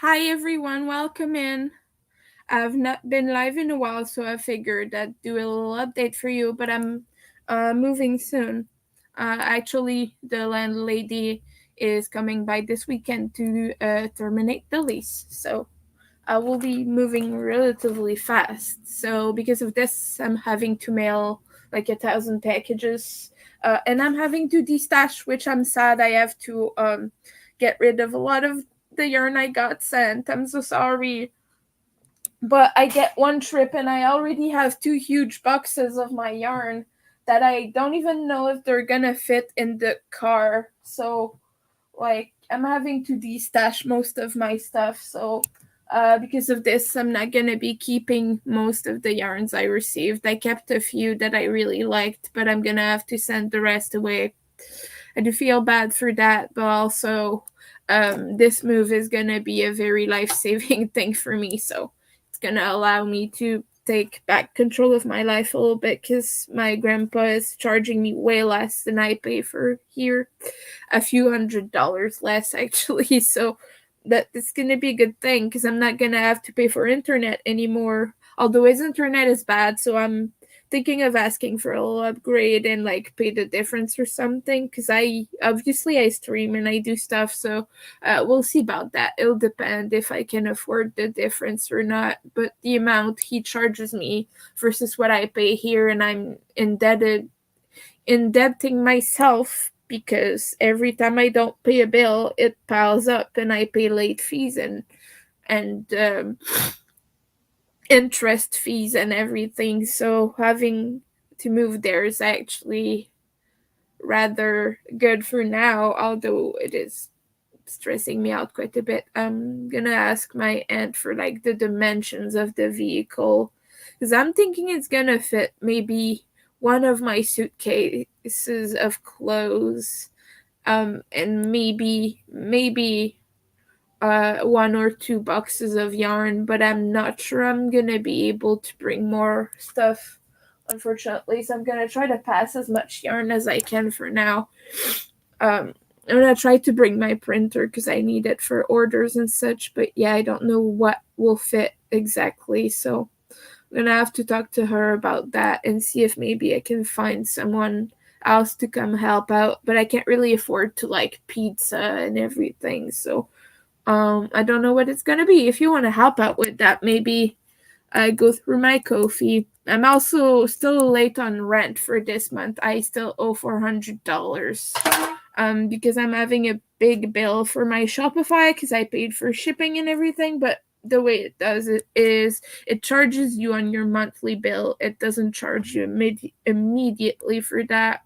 Hi everyone, welcome in. I've not been live in a while, so I figured I'd do a little update for you, but I'm moving soon. Actually, the landlady is coming by this weekend to terminate the lease, so I will be moving relatively fast. So, because of this, I'm having to mail like 1,000 packages, and I'm having to destash, which I'm sad. I have to get rid of a lot of the yarn I got sent. I'm so sorry. But I get one trip and I already have two huge boxes of my yarn that I don't even know if they're gonna fit in the car. So, like, I'm having to destash most of my stuff. So, because of this, I'm not gonna be keeping most of the yarns I received. I kept a few that I really liked, but I'm gonna have to send the rest away. I do feel bad for that, but also this move is gonna be a very life-saving thing for me. So it's gonna allow me to take back control of my life a little bit because my grandpa is charging me way less than I pay for here, a few $100s less actually. So that's gonna be a good thing because I'm not gonna have to pay for internet anymore. Although his internet is bad, so I'm thinking of asking for a little upgrade and like pay the difference or something because I stream and I do stuff, so we'll see about that. It'll depend if I can afford the difference or not, but the amount he charges me versus what I pay here, and I'm indebting myself because every time I don't pay a bill it piles up and I pay late fees and interest fees and everything. So having to move there is actually rather good for now, although it is stressing me out quite a bit. I'm gonna ask my aunt for like the dimensions of the vehicle because I'm thinking it's gonna fit maybe one of my suitcases of clothes, and maybe one or two boxes of yarn, but I'm not sure I'm gonna be able to bring more stuff, unfortunately. So I'm gonna try to pass as much yarn as I can for now. I'm gonna try to bring my printer because I need it for orders and such, but yeah, I don't know what will fit exactly. So I'm gonna have to talk to her about that and see if maybe I can find someone else to come help out. But I can't really afford to like pizza and everything, so I don't know what it's gonna be. If you want to help out with that, maybe go through my Ko-fi. I'm also still late on rent for this month. I still owe $400. Because I'm having a big bill for my Shopify because I paid for shipping and everything, but the way it does it is it charges you on your monthly bill. It doesn't charge you immediately for that.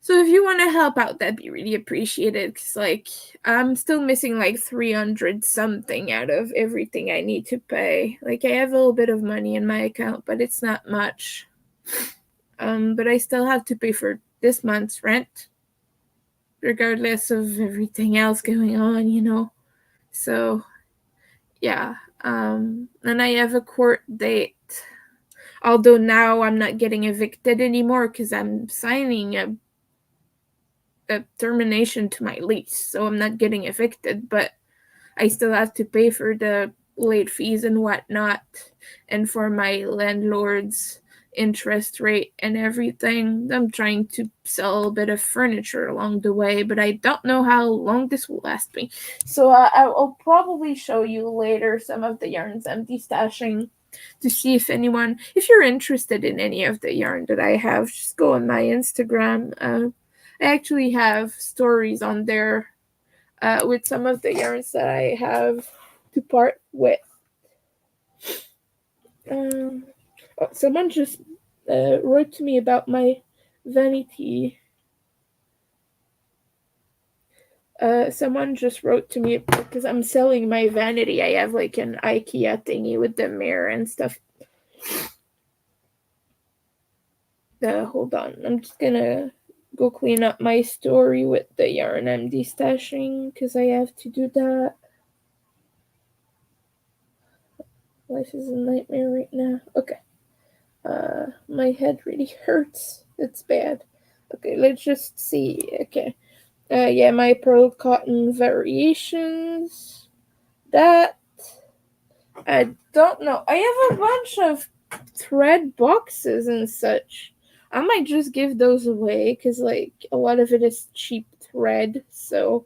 So if you want to help out, that'd be really appreciated. Cause like I'm still missing like 300 something out of everything I need to pay. Like I have a little bit of money in my account, but it's not much. But I still have to pay for this month's rent, regardless of everything else going on. So yeah. And I have a court date. Although now I'm not getting evicted anymore because I'm signing a termination to my lease, so I'm not getting evicted, but I still have to pay for the late fees and whatnot, and for my landlord's interest rate and everything. I'm trying to sell a bit of furniture along the way, but I don't know how long this will last me. So I will probably show you later some of the yarns I'm destashing to see if you're interested in any of the yarn that I have. Just go on my Instagram. I actually have stories on there with some of the yarns that I have to part with. Um, Someone just wrote to me about my vanity. Someone just wrote to me because I'm selling my vanity. I have like an IKEA thingy with the mirror and stuff. Hold on. I'm just gonna go clean up my story with the yarn I'm destashing because I have to do that. Life is a nightmare right now. Okay. My head really hurts. It's bad. Okay, let's just see. Okay. Yeah, my pearl cotton variations. That I don't know. I have a bunch of thread boxes and such. I might just give those away because, like, a lot of it is cheap thread. So,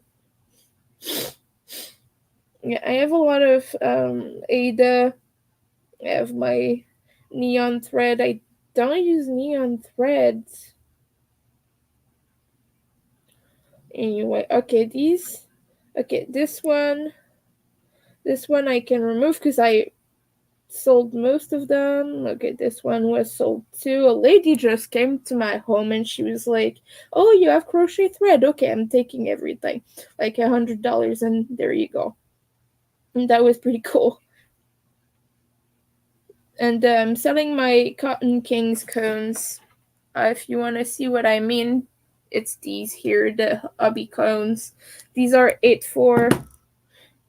yeah, I have a lot of Ada. I have my neon thread. I don't use neon threads. Anyway, okay, these. Okay, this one. This one I can remove because I sold most of them. Okay, this one was sold too. A lady just came to my home and she was like, "Oh, you have crochet thread? Okay, I'm taking everything, like $100, and there you go." And that was pretty cool. And I'm selling my Cotton Kings cones. If you want to see what I mean, it's these here, the hobby cones. These are 8-4.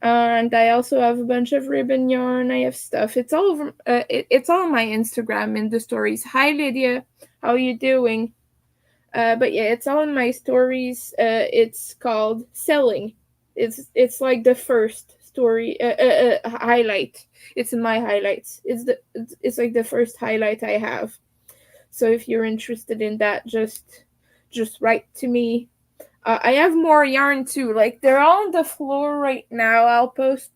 And I also have a bunch of ribbon yarn. I have stuff. It's all over. It's all on my Instagram in the stories. Hi Lydia, how you doing? But yeah, it's all in my stories. It's called selling. It's like the first story highlight. It's in my highlights. It's like the first highlight I have. So if you're interested in that, just write to me. I have more yarn too. Like they're all on the floor right now. I'll post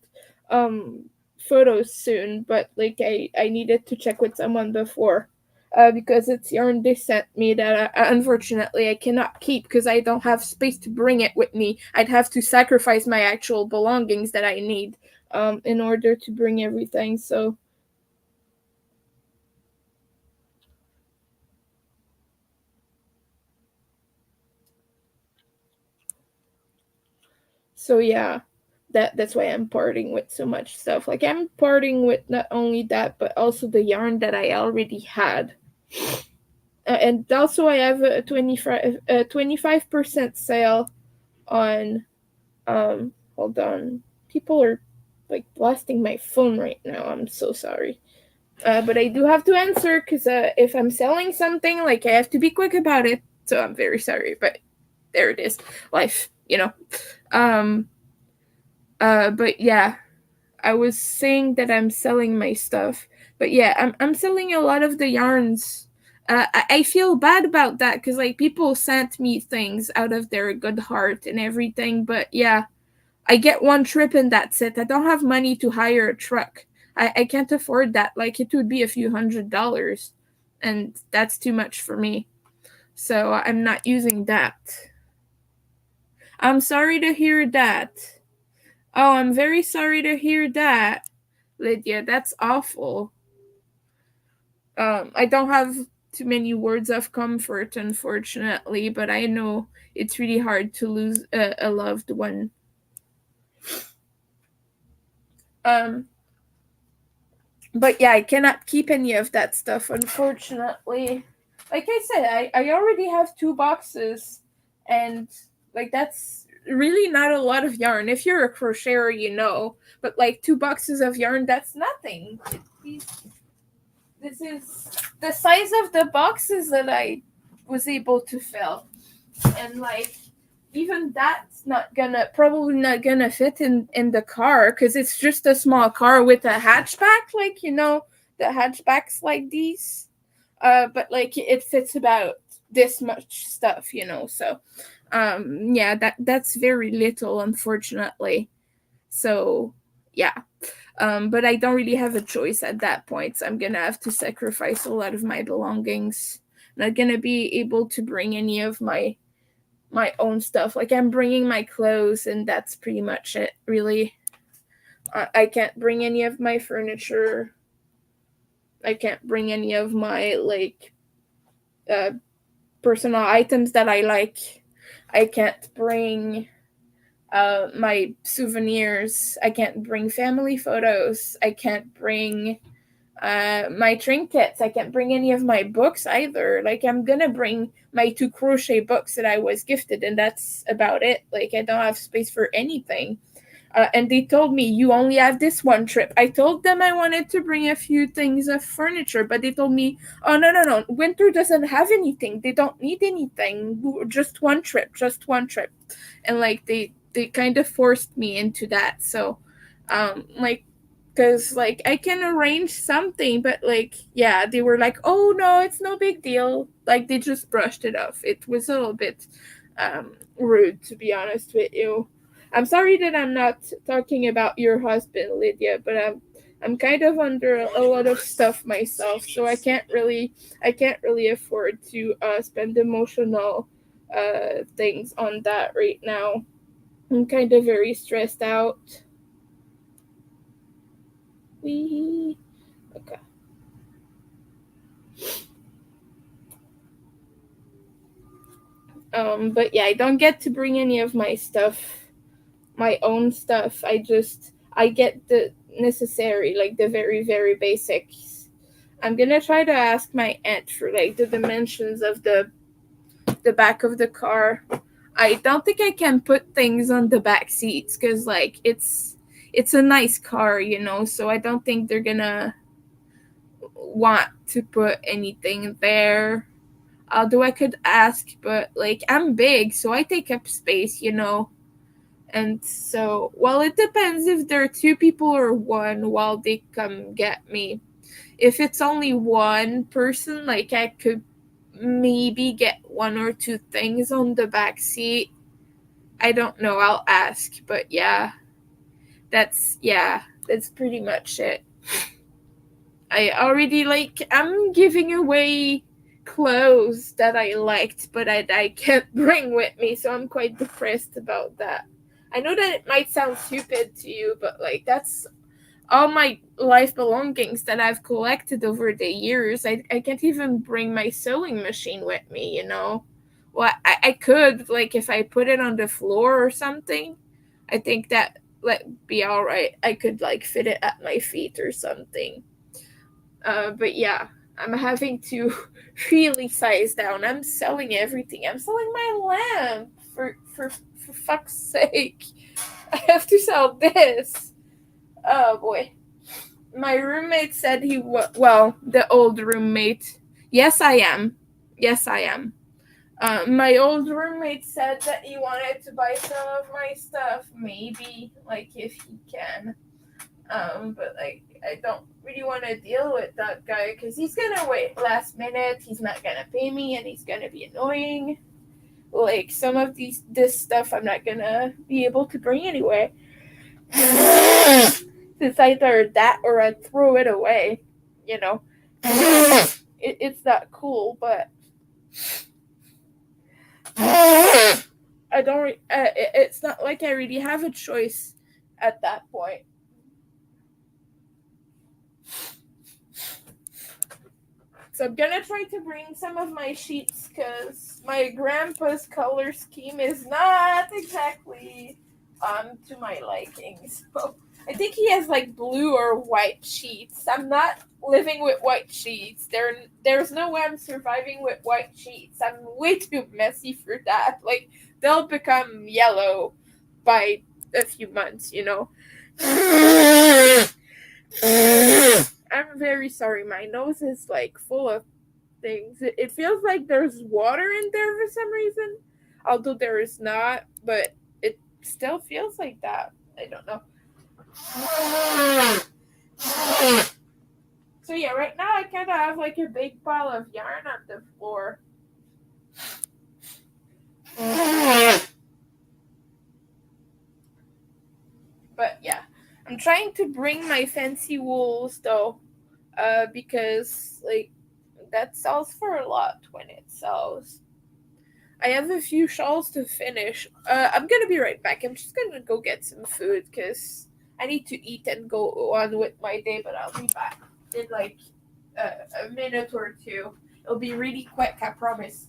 um photos soon, but like I needed to check with someone before. Because it's yarn they sent me that unfortunately I cannot keep because I don't have space to bring it with me. I'd have to sacrifice my actual belongings that I need in order to bring everything. So yeah, that's why I'm parting with so much stuff. Like I'm parting with not only that, but also the yarn that I already had. And also I have a 25% sale on hold on. People are like blasting my phone right now. I'm so sorry. But I do have to answer because if I'm selling something, like I have to be quick about it. So I'm very sorry, but there it is. Life, you know. Um but yeah, I was saying that I'm selling my stuff, but yeah, I'm selling a lot of the yarns. I feel bad about that because like people sent me things out of their good heart and everything, but yeah, I get one trip and that's it. I don't have money to hire a truck. I can't afford that. Like it would be a few $100s, and that's too much for me. So I'm not using that. I'm sorry to hear that. Oh, I'm very sorry to hear that, Lydia. That's awful. I don't have too many words of comfort, unfortunately, but I know it's really hard to lose a loved one. Um, but yeah, I cannot keep any of that stuff, unfortunately. Like I said, I already have 2 boxes, and like that's really not a lot of yarn. If you're a crocheter, you know, but like 2 boxes of yarn, that's nothing. This is the size of the boxes that I was able to fill, and like even that's not gonna probably not gonna fit in the car because it's just a small car with a hatchback, like the hatchbacks like these. But like it fits about this much stuff, so yeah, that's very little, unfortunately. So yeah. But I don't really have a choice at that point. So I'm gonna have to sacrifice a lot of my belongings. I'm not gonna be able to bring any of my own stuff. Like I'm bringing my clothes, and that's pretty much it. Really, I can't bring any of my furniture. I can't bring any of my like uh, personal items that I like. I can't bring my souvenirs. I can't bring family photos. I can't bring my trinkets. I can't bring any of my books either. Like I'm gonna bring my 2 crochet books that I was gifted, and that's about it. Like I don't have space for anything. And they told me you only have this one trip. I told them I wanted to bring a few things of furniture, but they told me, oh no, winter doesn't have anything. They don't need anything. Just one trip, just one trip. And like they kind of forced me into that. So Like, because like I can arrange something, but like, yeah, they were like, oh no, it's no big deal, like they just brushed it off. It was a little bit rude, to be honest with you. I'm sorry that I'm not talking about your husband, Lydia, but I'm kind of under a lot of stuff myself, so I can't really afford to spend emotional things on that right now. I'm kind of very stressed out. We Okay. But yeah, I don't get to bring any of my stuff, my own stuff. I get the necessary, like the very, very basics. I'm gonna try to ask my aunt for like the dimensions of the back of the car. I don't think I can put things on the back seats because like it's a nice car, so I don't think they're gonna want to put anything there. Although I could ask, but like I'm big, so I take up space. And so, well, it depends if there are two people or one while they come get me. If it's only one person, like I could maybe get one or two things on the back seat. I don't know. I'll ask, but that's pretty much it. I already like I'm giving away clothes that I liked, but I can't bring with me, so I'm quite depressed about that. I know that it might sound stupid to you, but like that's all my life belongings that I've collected over the years. I can't even bring my sewing machine with me. Well, I could, like, if I put it on the floor or something. I think that would be all right. I could like fit it at my feet or something. But yeah, I'm having to really size down. I'm selling everything. I'm selling my lamp for fuck's sake. I have to sell this. Oh boy. My roommate said well, the old roommate. Yes, I am. Yes, I am. My old roommate said that he wanted to buy some of my stuff, maybe, like, if he can. But like, I don't really want to deal with that guy because he's gonna wait last minute. He's not gonna pay me, and he's gonna be annoying. Like some of this stuff, I'm not gonna be able to bring anyway. It's either that or I throw it away. You know, it's not cool, but I don't. It's not like I really have a choice at that point. So I'm gonna try to bring some of my sheets because my grandpa's color scheme is not exactly to my liking. So I think he has like blue or white sheets. I'm not living with white sheets. There's no way I'm surviving with white sheets. I'm way too messy for that. Like they'll become yellow by a few months. I'm very sorry. My nose is like full of things. It feels like there's water in there for some reason, although there is not, but it still feels like that. I don't know. So yeah, right now I kind of have like a big pile of yarn on the floor. But yeah, I'm trying to bring my fancy wools though, because like that sells for a lot when it sells. I have a few shawls to finish. I'm gonna be right back. I'm just gonna go get some food because I need to eat and go on with my day. But I'll be back in like a minute or two. It'll be really quick, I promise.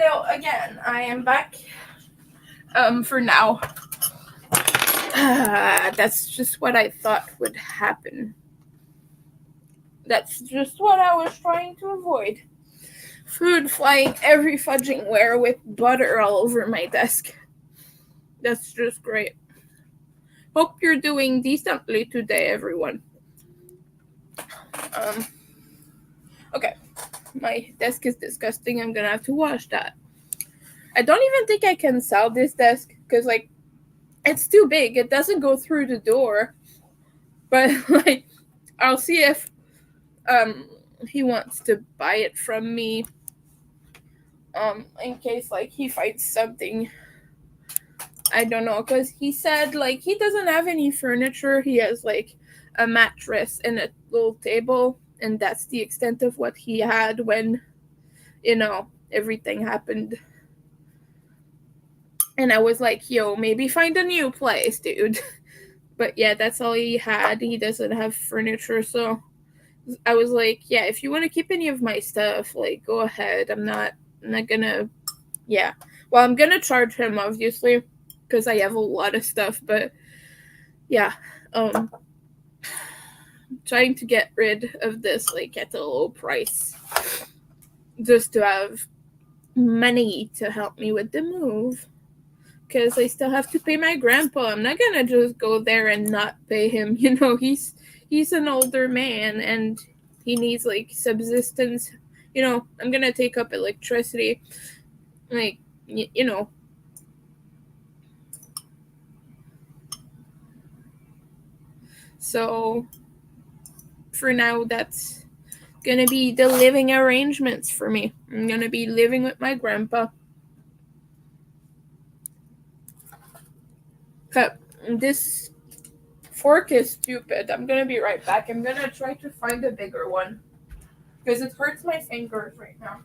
Hello again. I am back. For now. That's just what I thought would happen. That's just what I was trying to avoid. Food flying every fudging where with butter all over my desk. That's just great. Hope you're doing decently today, everyone. Okay. My desk is disgusting. I'm gonna have to wash that. I don't even think I can sell this desk because, like, it's too big. It doesn't go through the door. But, like, I'll see if he wants to buy it from me. In case, like, he finds something. I don't know, because he said, like, he doesn't have any furniture. He has, like, a mattress and a little table, and that's the extent of what he had when, everything happened. And I was like, yo, maybe find a new place, dude. But yeah, that's all he had. He doesn't have furniture, so I was like, yeah, if you want to keep any of my stuff, like, go ahead. I'm not gonna, yeah. Well, I'm gonna charge him, obviously, because I have a lot of stuff, but yeah, trying to get rid of this, like, at a low price, just to have money to help me with the move, because I still have to pay my grandpa. I'm not gonna just go there and not pay him. He's an older man, and he needs, like, subsistence. I'm gonna take up electricity, like, so for now, that's gonna be the living arrangements for me. I'm gonna be living with my grandpa. But this fork is stupid. I'm gonna be right back. I'm gonna try to find a bigger one because it hurts my fingers right now.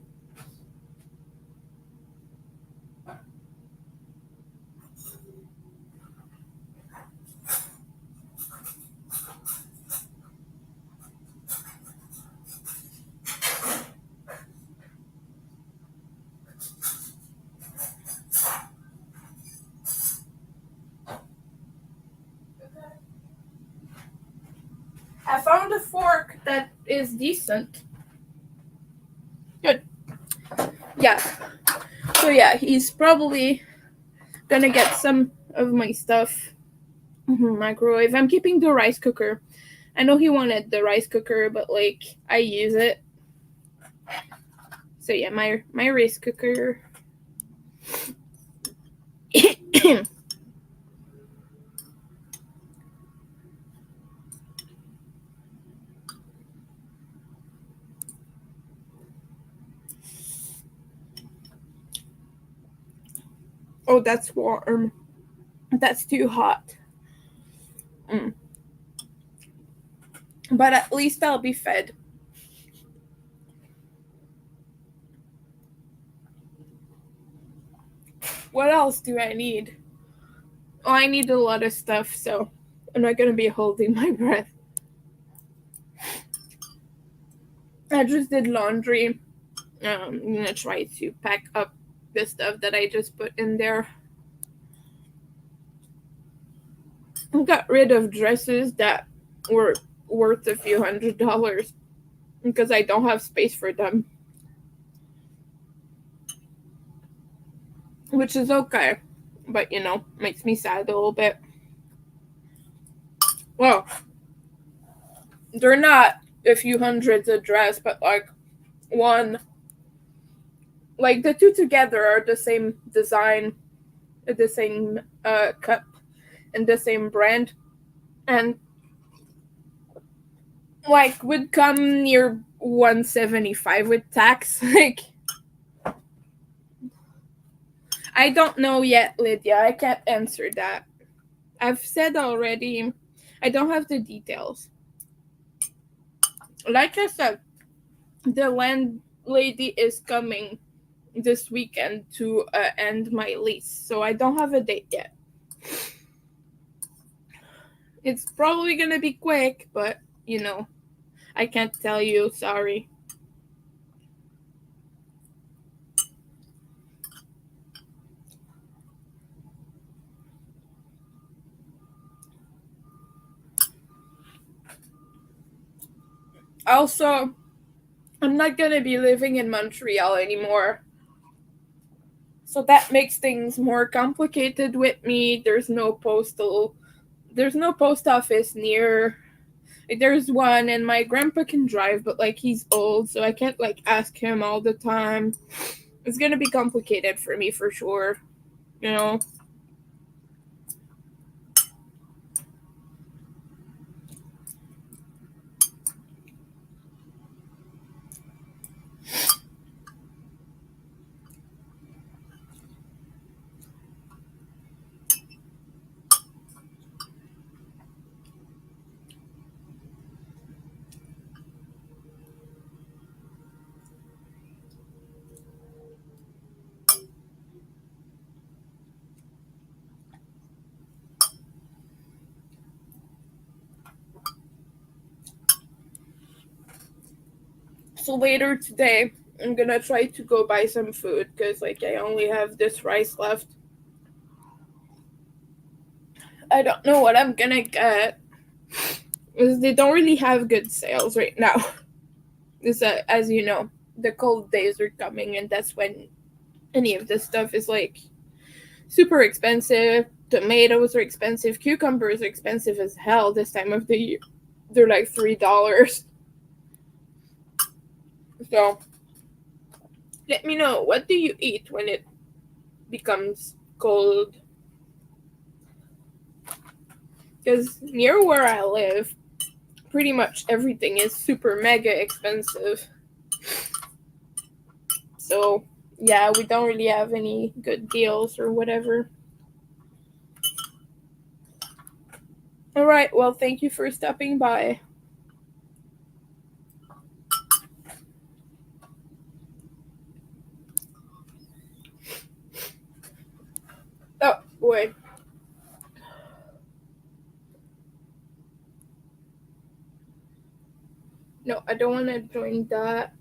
I found a fork that is decent. Good. Yeah. So yeah, he's probably gonna get some of my stuff. Microwave. I'm keeping the rice cooker. I know he wanted the rice cooker, but, like, I use it. So yeah, my rice cooker. Oh, that's warm. That's too hot. But at least I'll be fed. What else do I need? Oh, I need a lot of stuff, so I'm not gonna be holding my breath. I just did laundry. I'm gonna try to pack up the stuff that I just put in there. I got rid of dresses that were worth a few $100s because I don't have space for them. Which is okay, but, makes me sad a little bit. Well, they're not a few hundreds a dress, but, like, one, like, the two together are the same design, the same cut, and the same brand, and, like, would come near 175 with tax. Like, I don't know yet, Lydia. I can't answer that. I've said already, I don't have the details. Like I said, the landlady is coming this weekend to end my lease, so I don't have a date yet. It's probably gonna be quick, but, I can't tell you. Sorry. Also, I'm not gonna be living in Montreal anymore. So that makes things more complicated with me. There's no post office near. Like, there's one, and my grandpa can drive, but like he's old, so I can't like ask him all the time. It's gonna be complicated for me for sure, you know. So later today, I'm gonna try to go buy some food because like I only have this rice left. I don't know what I'm gonna get because they don't really have good sales right now. Because as you know, the cold days are coming, and that's when any of this stuff is like super expensive. Tomatoes are expensive. Cucumbers are expensive as hell this time of the year. They're like $3. So let me know, what do you eat when it becomes cold? Because near where I live, pretty much everything is super mega expensive. So yeah, we don't really have any good deals or whatever. All right, well, thank you for stopping by. Oh, boy. No, I don't want to join that.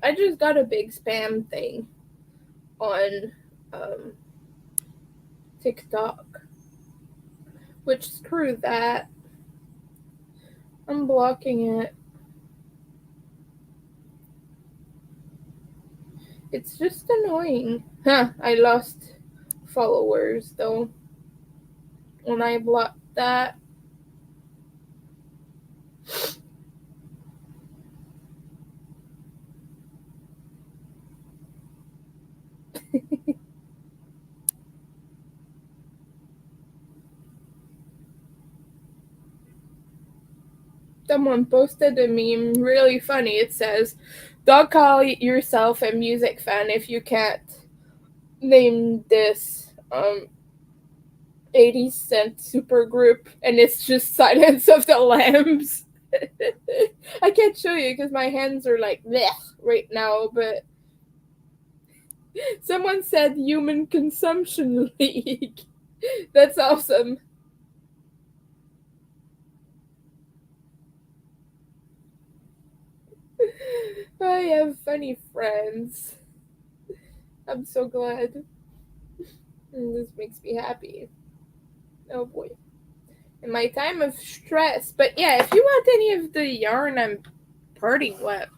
I just got a big spam thing on um, TikTok, which screw that. I'm blocking it. It's just annoying. Huh, I lost followers though when I blocked that. Someone posted a meme really funny. It says, "Don't call yourself a music fan if you can't name this 80 cent supergroup," and it's just Silence of the Lambs. I can't show you because my hands are like bleh right now, but someone said Human Consumption League. That's awesome. I have funny friends. I'm so glad. This makes me happy. Oh boy. In my time of stress. But yeah, if you want any of the yarn I'm parting with,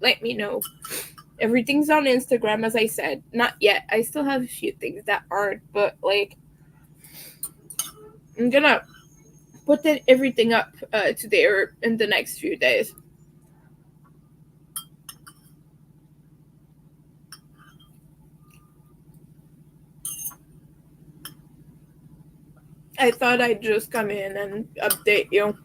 let me know. Everything's on Instagram, as I said. Not yet. I still have a few things that aren't, but like, I'm gonna put everything up today or in the next few days. I thought I'd just come in and update you.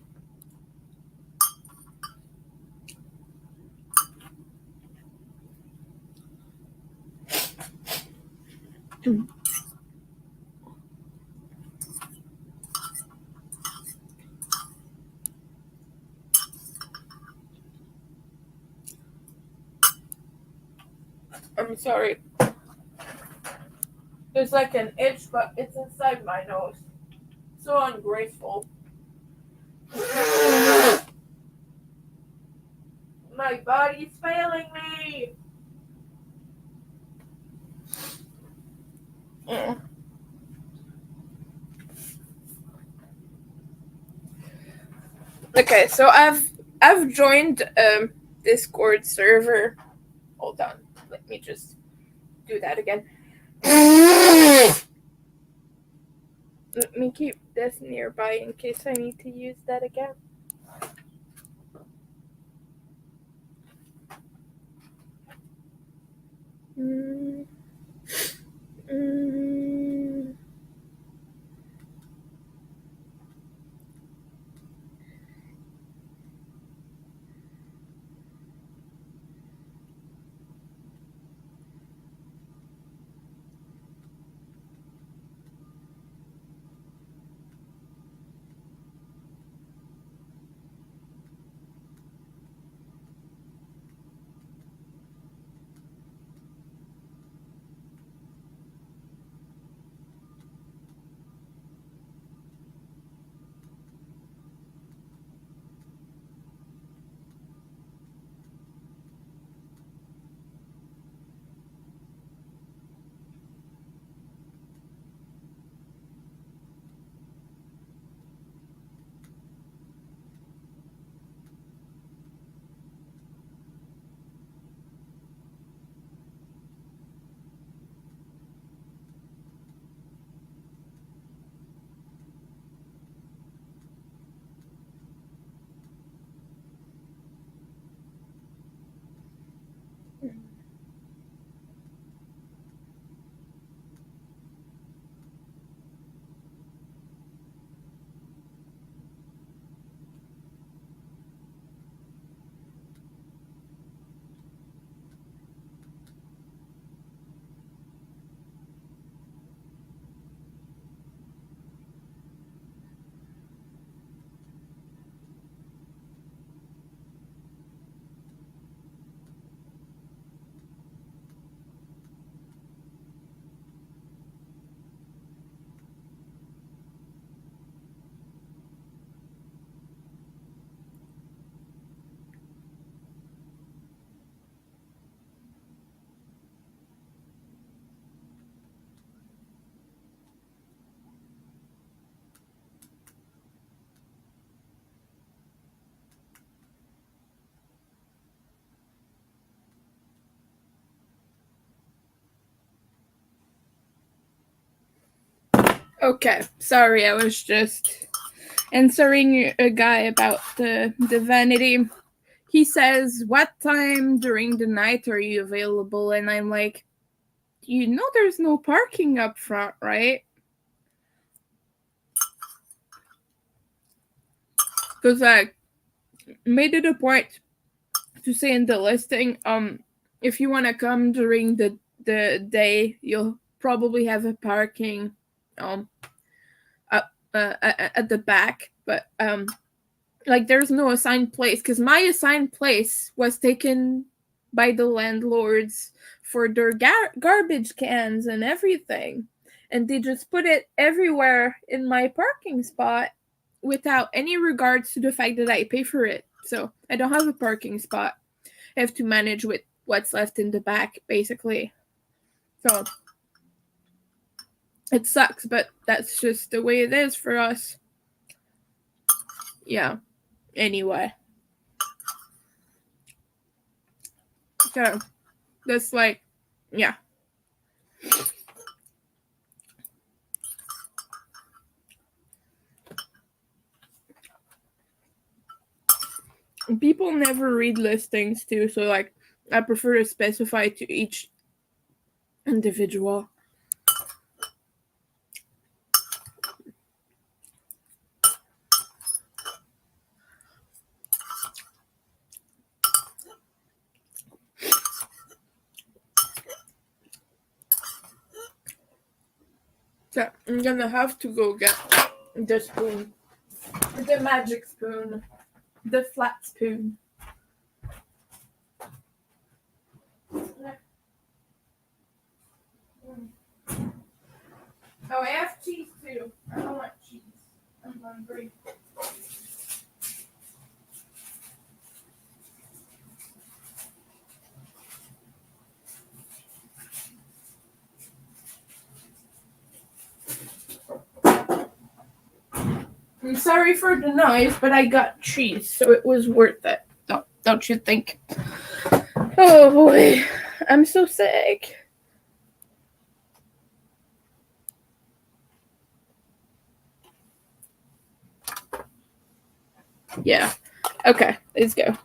I'm sorry. There's like an itch, but it's inside my nose. So ungrateful. My body's failing me. Yeah. Okay, so I've I've joined Discord server. Hold on, let me just do that again. Let me keep this nearby in case I need to use that again. Mm. Mm. Okay, sorry, I was just answering a guy about the vanity. He says, "What time during the night are you available?" And I'm like, "You know, there's no parking up front, right?" Because I made it a point to say in the listing, if you want to come during the day, you'll probably have a parking, um, at the back, but like there's no assigned place because my assigned place was taken by the landlords for their garbage cans and everything, and they just put it everywhere in my parking spot without any regards to the fact that I pay for it. So I don't have a parking spot. I have to manage with what's left in the back, basically. So it sucks, but that's just the way it is for us. Yeah. Anyway. So that's like, yeah. People never read listings too, so like I prefer to specify to each individual. So I'm gonna have to go get the spoon, the magic spoon, the flat spoon. Oh, I have cheese too. I don't want cheese. I'm hungry. I'm sorry for the noise, but I got cheese, so it was worth it. Don't you think? Oh boy, I'm so sick. Yeah. Okay, let's go.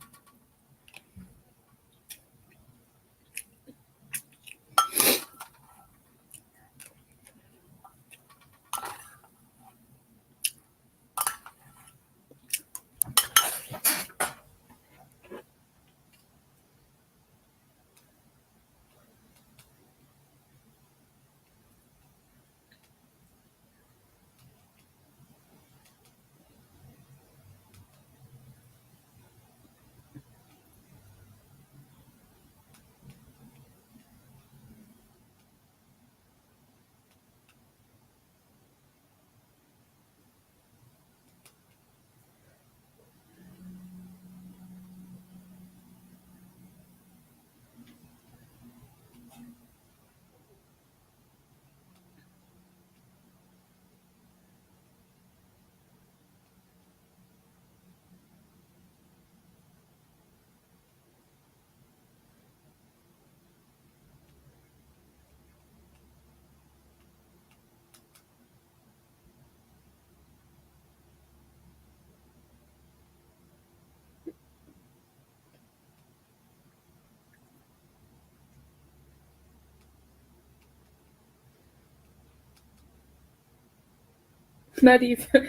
Not even.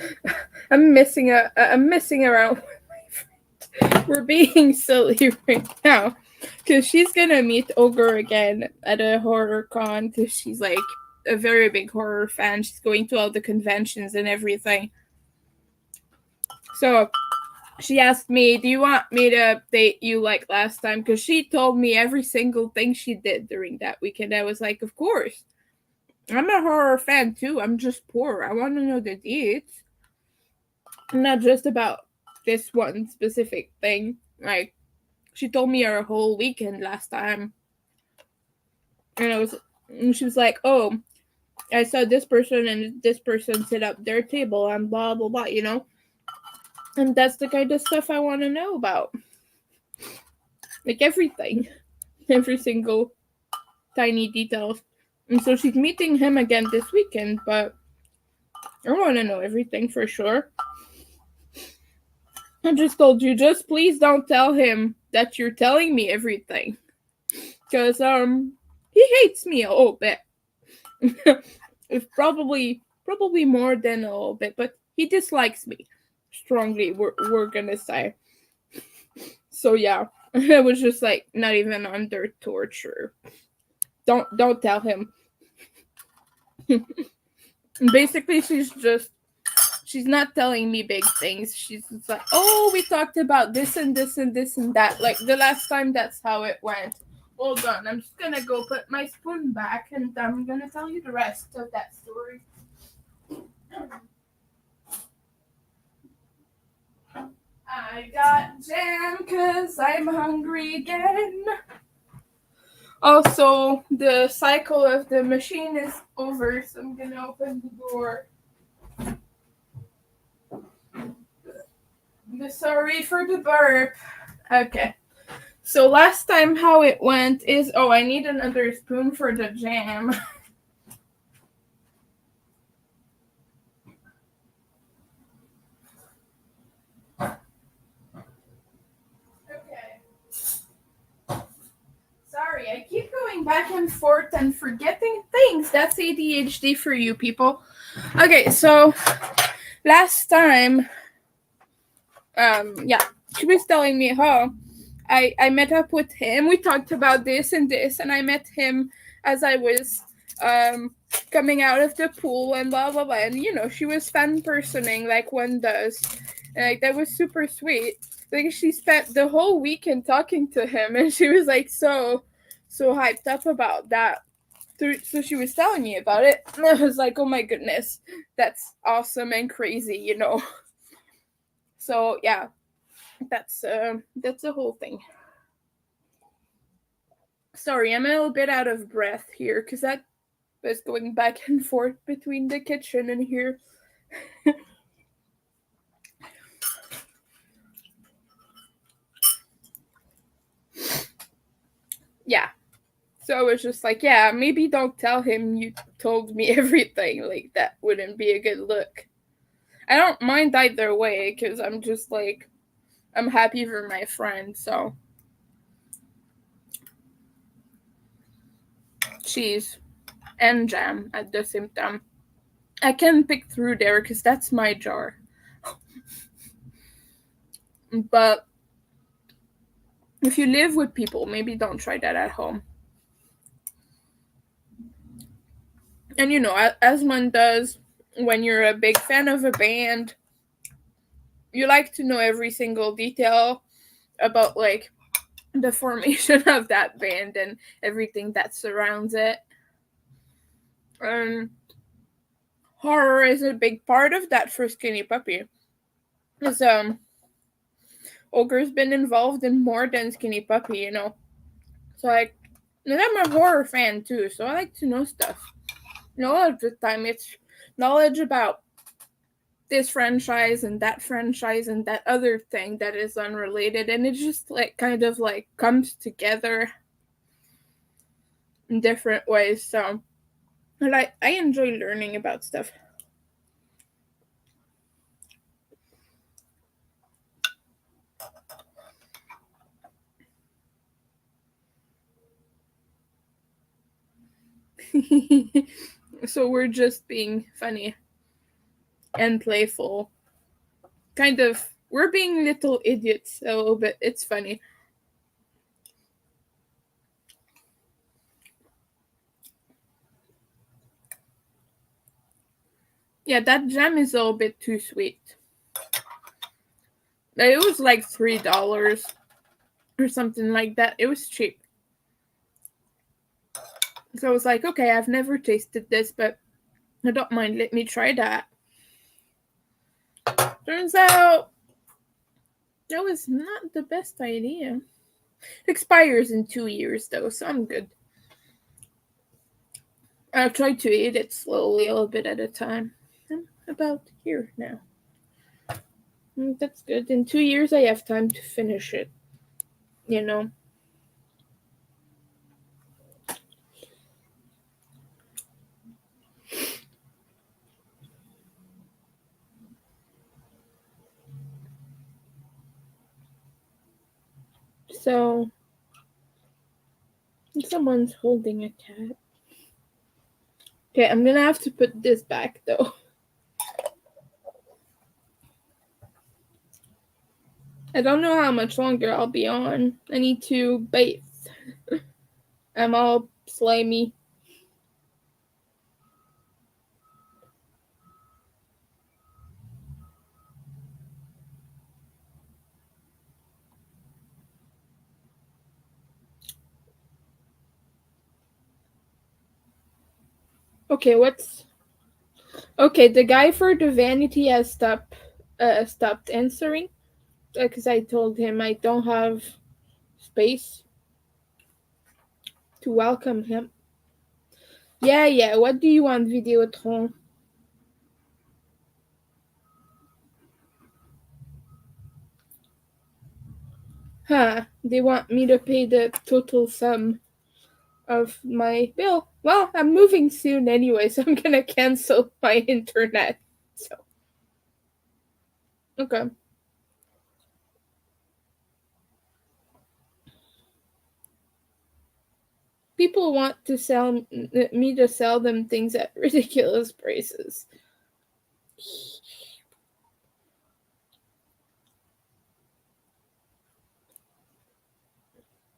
I'm missing around with my friend. We're being silly right now because she's gonna meet Ogre again at a horror con because she's like a very big horror fan. She's going to all the conventions and everything. So she asked me, "Do you want me to update you like last time?" Because she told me every single thing she did during that weekend. I was like, "Of course." I'm a horror fan too. I'm just poor. I want to know the deets. Not just about this one specific thing. Like, she told me her whole weekend last time. And she was like, "Oh, I saw this person and this person set up their table and blah, blah, blah, you know?" And that's the kind of stuff I want to know about. Like, everything. Every single tiny detail. And so she's meeting him again this weekend, but I want to know everything for sure. I just told you, just please don't tell him that you're telling me everything. Because, he hates me a little bit. It's probably more than a little bit, but he dislikes me strongly, we're gonna say. So yeah, it was just like not even under torture. Don't tell him. Basically, she's not telling me big things. She's just like, "Oh, we talked about this and this and this and that." Like the last time, that's how it went. Hold on, I'm just gonna go put my spoon back and I'm gonna tell you the rest of that story. I got jam because I'm hungry again. Also, the cycle of the machine is over, so I'm gonna open the door. Sorry for the burp. Okay. So last time how it went is, oh, I need another spoon for the jam. Okay. Sorry, I keep going back and forth and forgetting things. That's ADHD for you people. Okay, so last time, yeah, she was telling me how I met up with him. We talked about this and this, and I met him as I was coming out of the pool and blah blah blah. And you know, she was fan personing like one does. And like that was super sweet. Like she spent the whole weekend talking to him, and she was like so hyped up about that. So she was telling me about it, and I was like, oh my goodness, that's awesome and crazy, you know. So yeah, that's the whole thing. Sorry, I'm a little bit out of breath here because that was going back and forth between the kitchen and here. Yeah. So I was just like, yeah, maybe don't tell him you told me everything. Like, that wouldn't be a good look. I don't mind either way, because I'm just like, I'm happy for my friend, so. Cheese and jam at the same time. I can pick through there, because that's my jar. But if you live with people, maybe don't try that at home. And as one does when you're a big fan of a band, you like to know every single detail about like the formation of that band and everything that surrounds it. Um, Horror is a big part of that for Skinny Puppy. Because Ogre's been involved in more than Skinny Puppy. So like, and I'm a horror fan too, so I like to know stuff. A lot of the time it's knowledge about this franchise and that other thing that is unrelated, and it just like kind of like comes together in different ways. So, and I enjoy learning about stuff. So we're just being funny and playful. Kind of, we're being little idiots a little bit. It's funny. Yeah, that jam is a little bit too sweet. It was like $3 or something like that. It was cheap. So I was like, okay, I've never tasted this, but I don't mind. Let me try that. Turns out that was not the best idea. It expires in 2 years though, so I'm good. I've tried to eat it slowly, a little bit at a time. I'm about here now. That's good. In 2 years, I have time to finish it. You know. So, someone's holding a cat. Okay, I'm gonna have to put this back though. I don't know how much longer I'll be on. I need to bathe. I'm all slimy. Okay, what's okay? The guy for the vanity has stopped answering because I told him I don't have space to welcome him. Yeah, yeah. What do you want, Videotron? Huh? They want me to pay the total sum of my bill. Well, I'm moving soon anyway, so I'm gonna cancel my internet. So okay. People want to sell me to sell them things at ridiculous prices.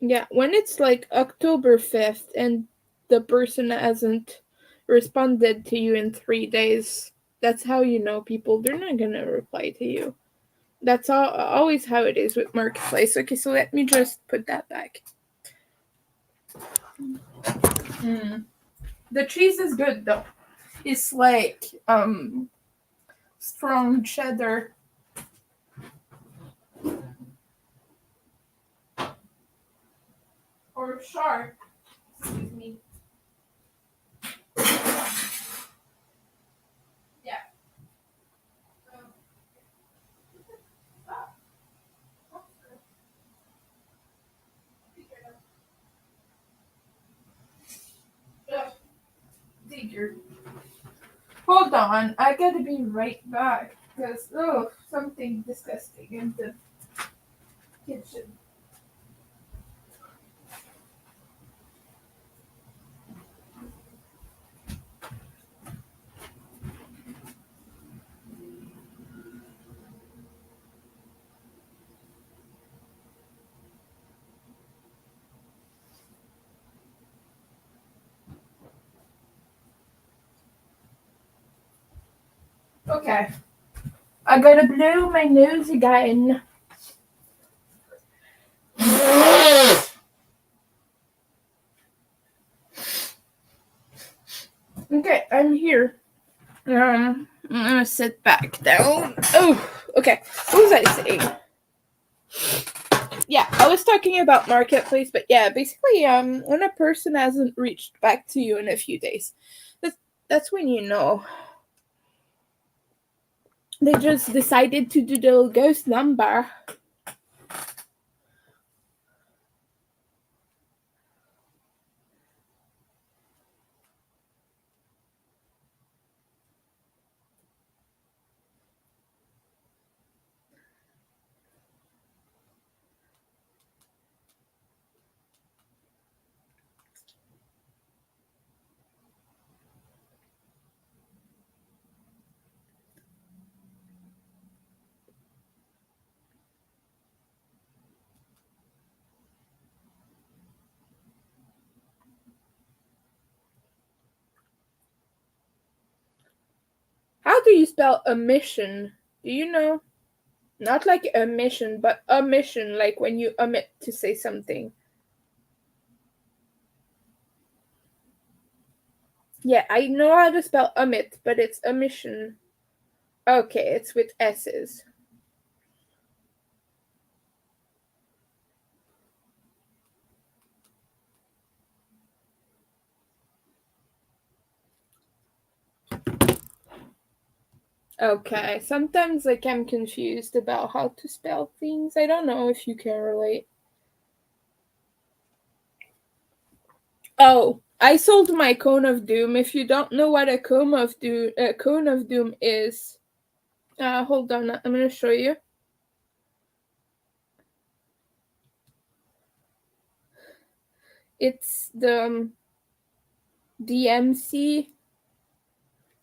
Yeah, when it's like October 5th and the person hasn't responded to you in 3 days, that's how you know people, they're not gonna reply to you. That's always how it is with Marketplace. Okay, so let me just put that back. Mm. The cheese is good though. It's like strong cheddar or sharp. Excuse me. Yeah. weird. Hold on, I gotta be right back because something disgusting in the kitchen. Okay, I gotta blow my nose again. Okay, I'm here. I'm gonna sit back down. Oh, okay. What was I saying? Yeah, I was talking about marketplace, but yeah, basically, when a person hasn't reached back to you in a few days, that's when you know they just decided to do the ghost number. How do you spell omission? Do you know? Not like omission, but omission, like when you omit to say something. Yeah, I know how to spell omit, but it's omission. Okay, it's with S's. Okay, sometimes like I'm confused about how to spell things. I don't know if you can relate. Oh, I sold my cone of doom. If you don't know what cone of doom is, hold on, I'm gonna show you. It's the DMC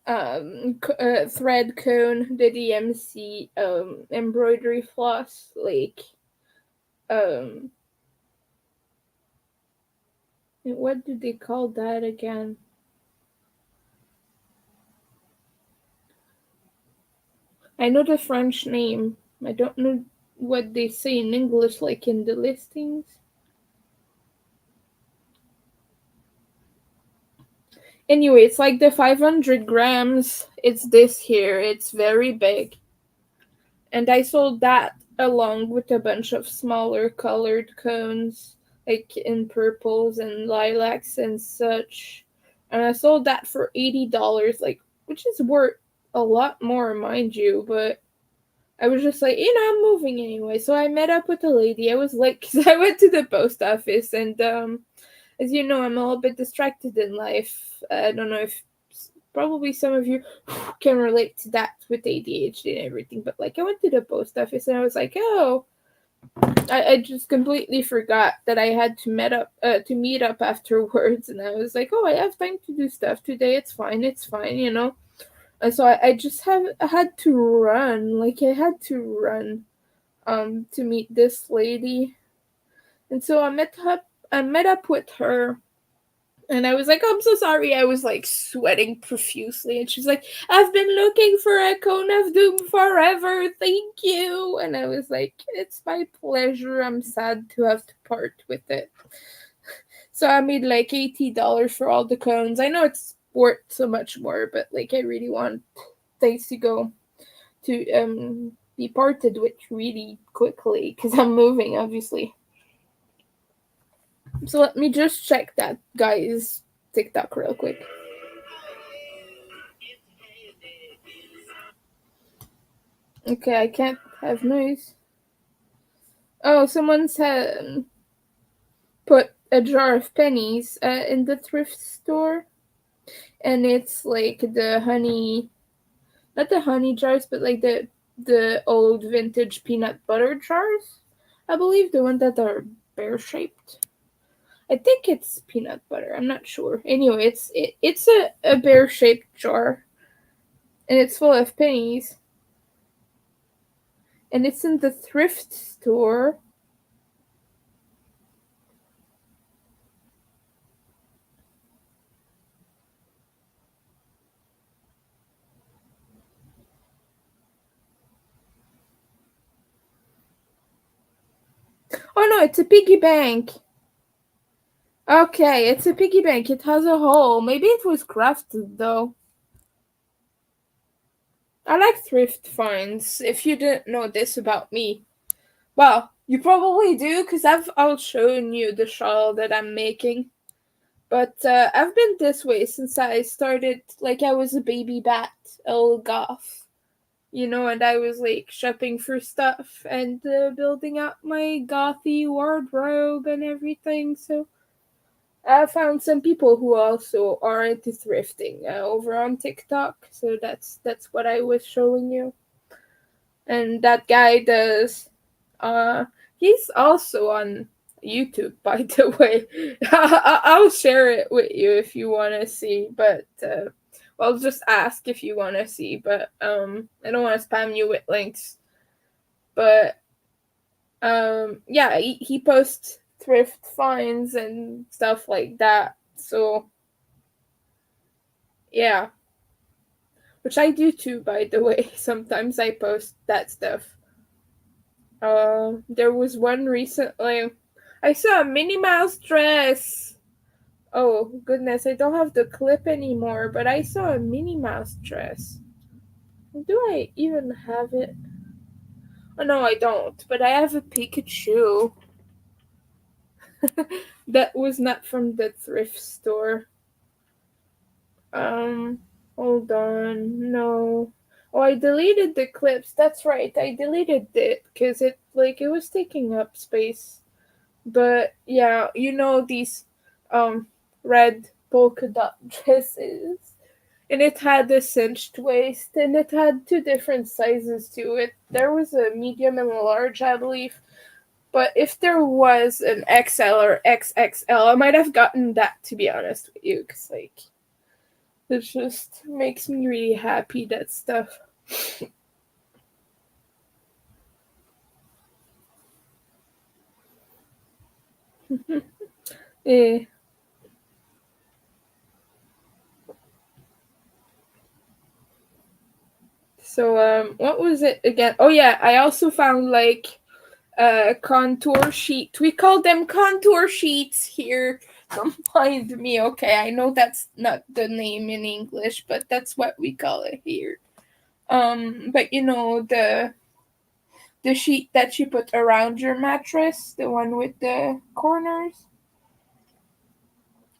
thread cone, the DMC embroidery floss, like um what do they call that again? I know the French name. I don't know what they say in English, like in the listings. Anyway, it's like the 500 grams. It's this here. It's very big. And I sold that along with a bunch of smaller colored cones, like in purples and lilacs and such. And I sold that for $80, like, which is worth a lot more, mind you, but I was just like, I'm moving anyway. So I met up with a lady. I was like, because I went to the post office, and as you know, I'm a little bit distracted in life. I don't know if probably some of you can relate to that with ADHD and everything, but like I went to the post office and I was like, oh, I just completely forgot that I had to meet up afterwards, and I was like, oh, I have time to do stuff today. It's fine. And so I just had to run, like I had to run, to meet this lady, and so I met up with her. And I was like, oh, I'm so sorry. I was like sweating profusely. And she's like, I've been looking for a cone of doom forever. Thank you. And I was like, it's my pleasure. I'm sad to have to part with it. So I made like $80 for all the cones. I know it's worth so much more, but like I really want things to go to be parted with really quickly because I'm moving, obviously. So let me just check that guy's TikTok real quick. Okay, I can't have noise. Oh, someone's put a jar of pennies in the thrift store. and it's like the honey, not the honey jars, but like the old vintage peanut butter jars. I believe the ones that are bear shaped. I think it's peanut butter. I'm not sure. Anyway, it's a bear shaped jar, and it's full of pennies, and it's in the thrift store. Oh no, it's a piggy bank. Okay, it's a piggy bank. It has a hole. Maybe it was crafted though. I like thrift finds. If you didn't know this about me, well, you probably do because I've shown you the shawl that I'm making. But I've been this way since I started. Like I was a baby bat, a little goth, and I was like shopping for stuff and building up my gothy wardrobe and everything. So I found some people who also are into thrifting over on TikTok. So that's what I was showing you. And that guy does. He's also on YouTube, by the way. I'll share it with you if you want to see. But well, just ask if you want to see. But I don't want to spam you with links. But yeah, he posts thrift finds and stuff like that. So yeah, which I do too, by the way. Sometimes I post that stuff. There was one recently. I saw a Minnie Mouse dress. Oh goodness, I don't have the clip anymore, but I saw a Minnie Mouse dress. Do I even have it? Oh no, I don't. But I have a Pikachu. That was not from the thrift store. Um, Hold on. No. Oh, I deleted the clips. That's right. I deleted it because it was taking up space. But yeah, these um red polka dot dresses. And it had a cinched waist and it had two different sizes to it. There was a medium and a large, I believe. But if there was an XL or XXL, I might have gotten that, to be honest with you, because it just makes me really happy, that stuff. Eh. So what was it again? Oh yeah, I also found like contour sheet. We call them contour sheets here. Don't mind me, okay? I know that's not the name in English, but that's what we call it here. But the sheet that you put around your mattress, the one with the corners,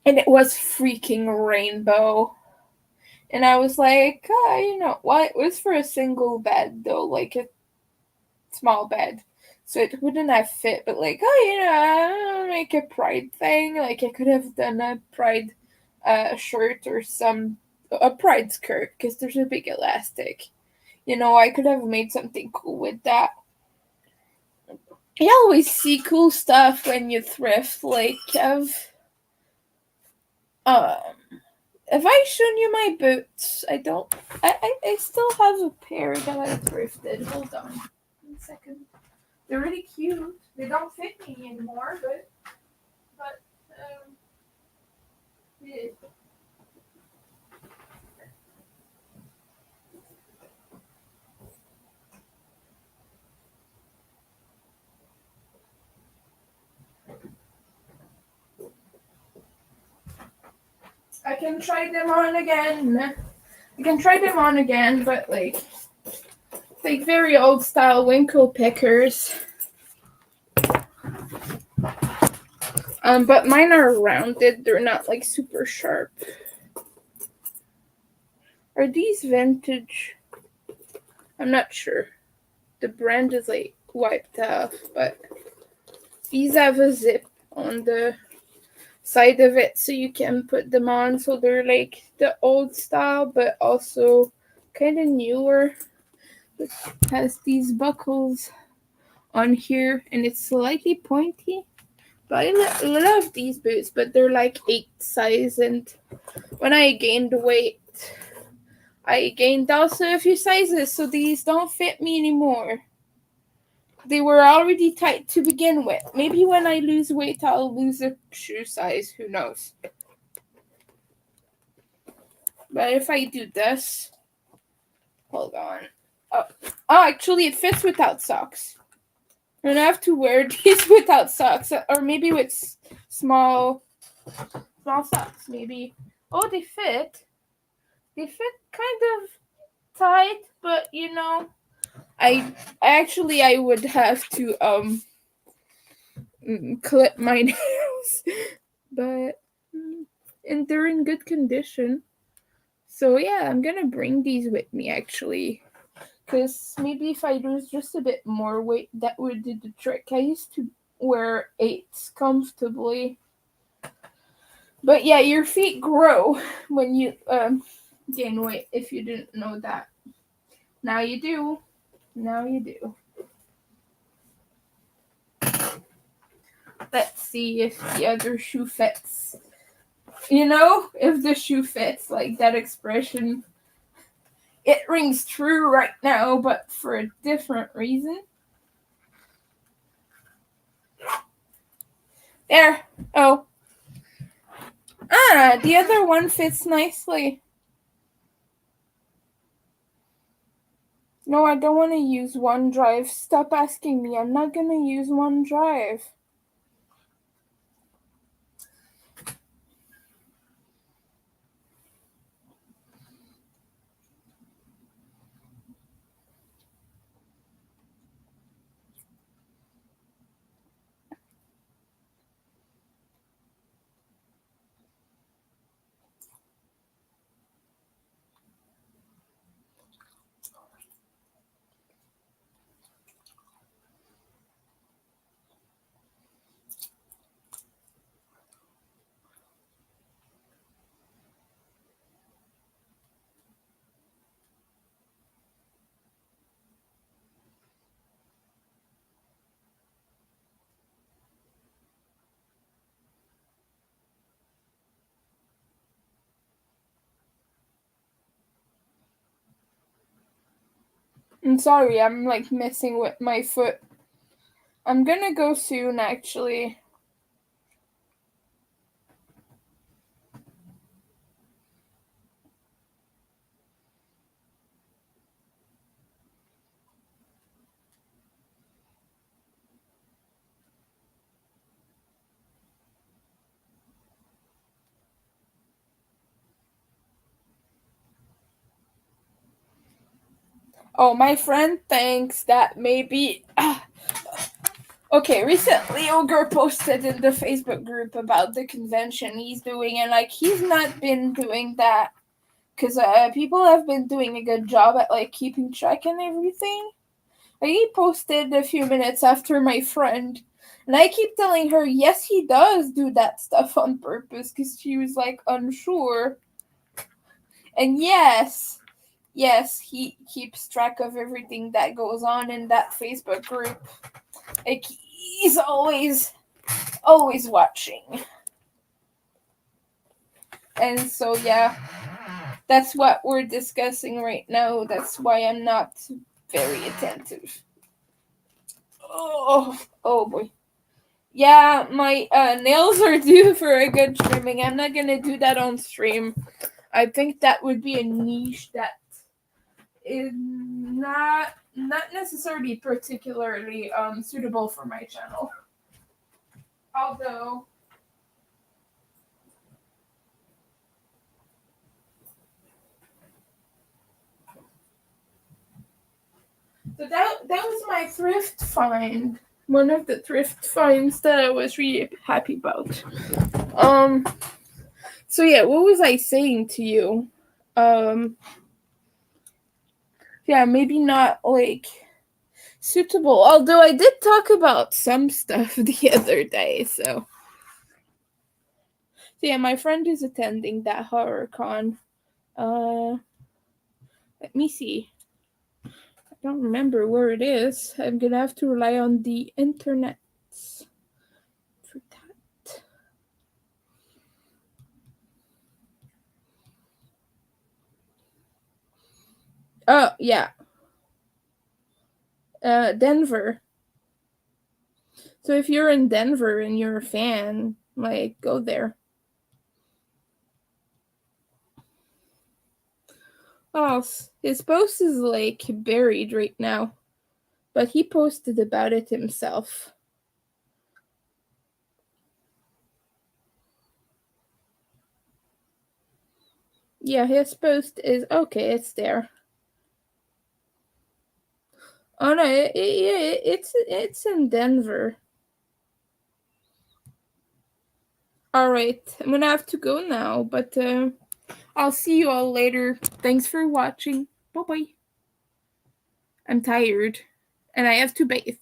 and it was freaking rainbow. And I was like, what? It was for a single bed though, like a small bed, so it wouldn't have fit. But like, make a pride thing. Like I could have done a pride shirt or a pride skirt because there's a big elastic. I could have made something cool with that. You always see cool stuff when you thrift. Like um have I shown you my boots? I don't. I still have a pair that I thrifted. Hold on 1 second. They're really cute. They don't fit me anymore, but yeah. I can try them on again. But like very old style winkle pickers. But mine are rounded. They're not like super sharp. Are these vintage? I'm not sure. The brand is like wiped off, but these have a zip on the side of it, so you can put them on. So they're like the old style, but also kind of newer. It has these buckles on here, and it's slightly pointy. But I love these boots, but they're like 8 size, and when I gained weight, I gained also a few sizes, so these don't fit me anymore. They were already tight to begin with. Maybe when I lose weight, I'll lose a shoe size. Who knows? But if I do this, hold on. Oh, actually, it fits without socks. I don't have to wear these without socks, or maybe with small socks. Maybe. Oh, they fit. They fit kind of tight, but I would have to clip my nails, but and they're in good condition. So yeah, I'm gonna bring these with me actually, because maybe if I lose just a bit more weight, that would do the trick. I used to wear 8s comfortably, but yeah, your feet grow when you gain weight. If you didn't know that, now you do. Now you do. Let's see if the other shoe fits. If the shoe fits, like that expression, it rings true right now, but for a different reason. There. Oh. The other one fits nicely. No, I don't want to use OneDrive. Stop asking me. I'm not going to use OneDrive. I'm sorry, I'm like messing with my foot. I'm gonna go soon, actually. Oh, my friend thinks that maybe. Okay, recently Ogre posted in the Facebook group about the convention he's doing, and like he's not been doing that because people have been doing a good job at like keeping track and everything. Like, he posted a few minutes after my friend, and I keep telling her, yes, he does do that stuff on purpose because she was like unsure. And yes, he keeps track of everything that goes on in that Facebook group. Like, he's always watching. And so yeah, that's what we're discussing right now. That's why I'm not very attentive. Oh boy. Yeah, my nails are due for a good trimming. I'm not gonna do that on stream. I think that would be a niche that is not necessarily particularly suitable for my channel. Although so that was my thrift find. One of the thrift finds that I was really happy about. So yeah, what was I saying to you? Yeah, maybe not like suitable. Although I did talk about some stuff the other day, so So yeah, my friend is attending that horror con. Let me see. I don't remember where it is. I'm gonna have to rely on the internet for that. Oh yeah, Denver. So if you're in Denver and you're a fan, like go there. Oh, his post is like buried right now, but he posted about it himself. Yeah, his post is okay. It's there. Oh no, it's in Denver. All right, I'm gonna have to go now, but I'll see you all later. Thanks for watching. Bye bye. I'm tired, and I have to bathe.